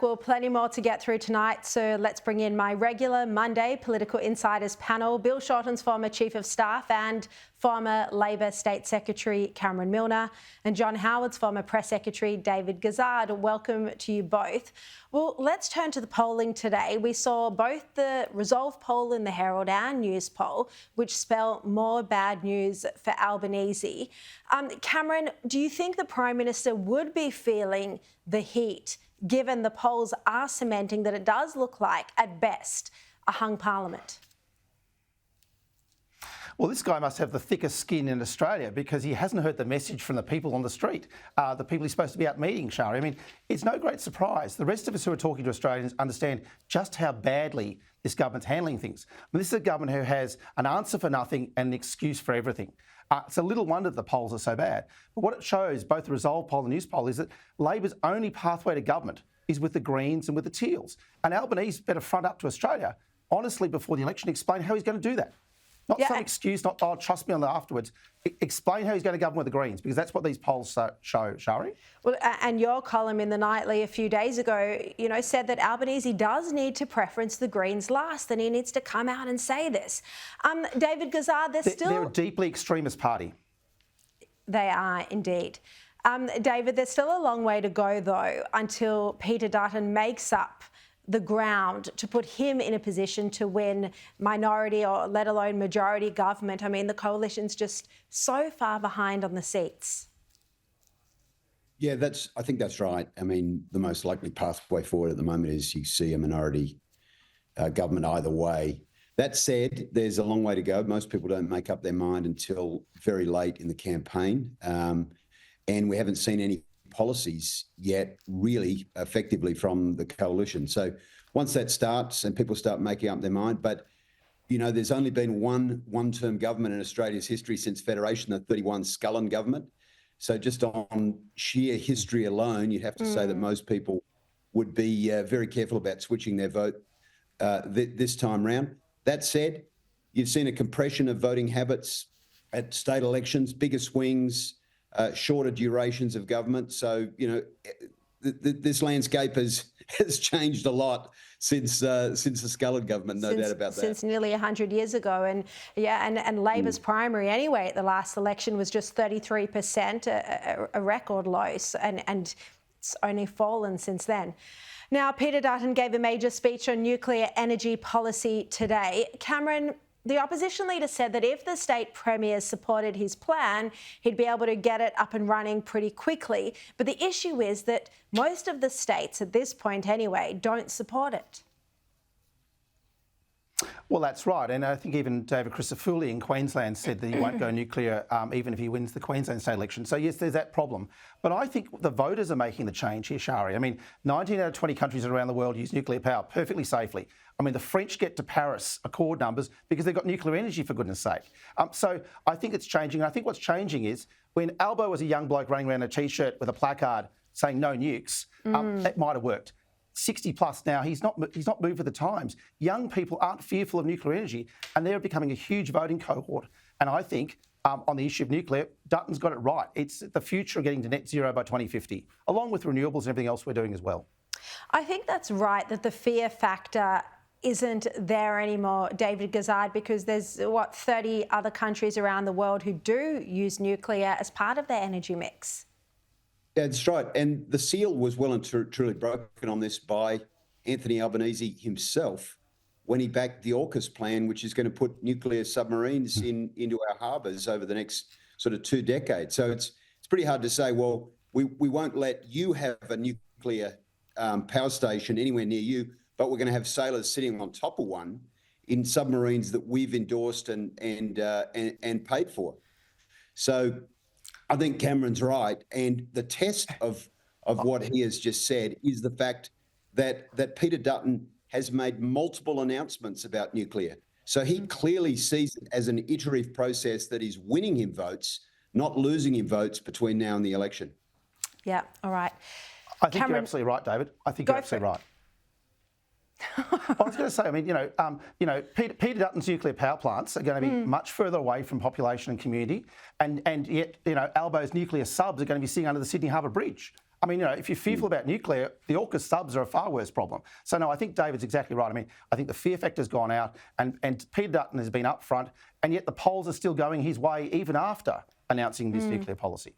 Well, plenty more to get through tonight, so let's bring in my regular Monday Political Insiders panel. Bill Shorten's former Chief of Staff and former Labor State Secretary Cameron Milner, and John Howard's former Press Secretary David Gazard. Welcome to you both. Well, let's turn to the polling today. We saw both the Resolve poll in the Herald and Newspoll, which spell more bad news for Albanese. Cameron, do you think the Prime Minister would be feeling the heat, given the polls are cementing that it does look like, at best, a hung parliament? Well, this guy must have the thickest skin in Australia because he hasn't heard the message from the people on the street, the people he's supposed to be out meeting, Sharri. I mean, it's no great surprise. The rest of us who are talking to Australians understand just how badly this government's handling things. I mean, this is a government who has an answer for nothing and an excuse for everything. It's a little wonder that the polls are so bad. But what it shows, both the Resolve poll and the News poll, is that Labor's only pathway to government is with the Greens and with the Teals. And Albanese better front up to Australia, honestly, before the election, explain how he's going to do that. Not some excuse, not, oh, trust me on the afterwards. Explain how he's going to govern with the Greens, because that's what these polls show, Sharri. Well, and your column in The Nightly a few days ago, said that Albanese does need to preference the Greens last, and he needs to come out and say this. David Gazard, they're a deeply extremist party. They are indeed. David, there's still a long way to go, though, until Peter Dutton makes up the ground to put him in a position to win minority or let alone majority government. I mean, the coalition's just so far behind on the seats. Yeah, I think that's right. I mean, the most likely pathway forward at the moment is you see a minority government either way. That said, there's a long way to go. Most people don't make up their mind until very late in the campaign. And we haven't seen any policies yet really effectively from the coalition. So once that starts and people start making up their mind, but there's only been one-term government in Australia's history since Federation, the 31 Scullin government. So just on sheer history alone, you'd have to say that most people would be very careful about switching their vote this time round. That said, you've seen a compression of voting habits at state elections, bigger swings, shorter durations of government. So, this landscape has changed a lot since the Scullin government, no doubt about that. Since nearly 100 years ago. And Labor's primary anyway at the last election was just 33%, a record low, and it's only fallen since then. Now, Peter Dutton gave a major speech on nuclear energy policy today. Cameron, the opposition leader said that if the state premiers supported his plan, he'd be able to get it up and running pretty quickly. But the issue is that most of the states, at this point anyway, don't support it. Well, that's right. And I think even David Crisafulli in Queensland said that he won't go nuclear even if he wins the Queensland state election. So, yes, there's that problem. But I think the voters are making the change here, Sharri. I mean, 19 out of 20 countries around the world use nuclear power perfectly safely. I mean, the French get to Paris Accord numbers because they've got nuclear energy, for goodness sake. So I think it's changing. I think what's changing is when Albo was a young bloke running around in a T-shirt with a placard saying no nukes, that might have worked. 60 plus now, he's not moved with the times. Young people aren't fearful of nuclear energy, and they're becoming a huge voting cohort. And I think on the issue of nuclear, Dutton's got it right. It's the future of getting to net zero by 2050, along with renewables and everything else we're doing as well. I think that's right, that the fear factor isn't there anymore, David Gazard, because there's, 30 other countries around the world who do use nuclear as part of their energy mix. Yeah, that's right. And the seal was well and truly broken on this by Anthony Albanese himself when he backed the AUKUS plan, which is going to put nuclear submarines into our harbours over the next sort of 2 decades. So it's pretty hard to say, well, we won't let you have a nuclear power station anywhere near you, but we're going to have sailors sitting on top of one in submarines that we've endorsed and paid for. So I think Cameron's right. And the test of what he has just said is the fact that Peter Dutton has made multiple announcements about nuclear. So he clearly sees it as an iterative process that is winning him votes, not losing him votes between now and the election. Yeah, all right. I think you're absolutely right, David. I think you're absolutely right. I was going to say, I mean, Peter Dutton's nuclear power plants are going to be much further away from population and community, and yet, Albo's nuclear subs are going to be sitting under the Sydney Harbour Bridge. I mean, if you're fearful about nuclear, the AUKUS subs are a far worse problem. So, no, I think David's exactly right. I mean, I think the fear factor's gone out and Peter Dutton has been upfront, and yet the polls are still going his way even after announcing this nuclear policy.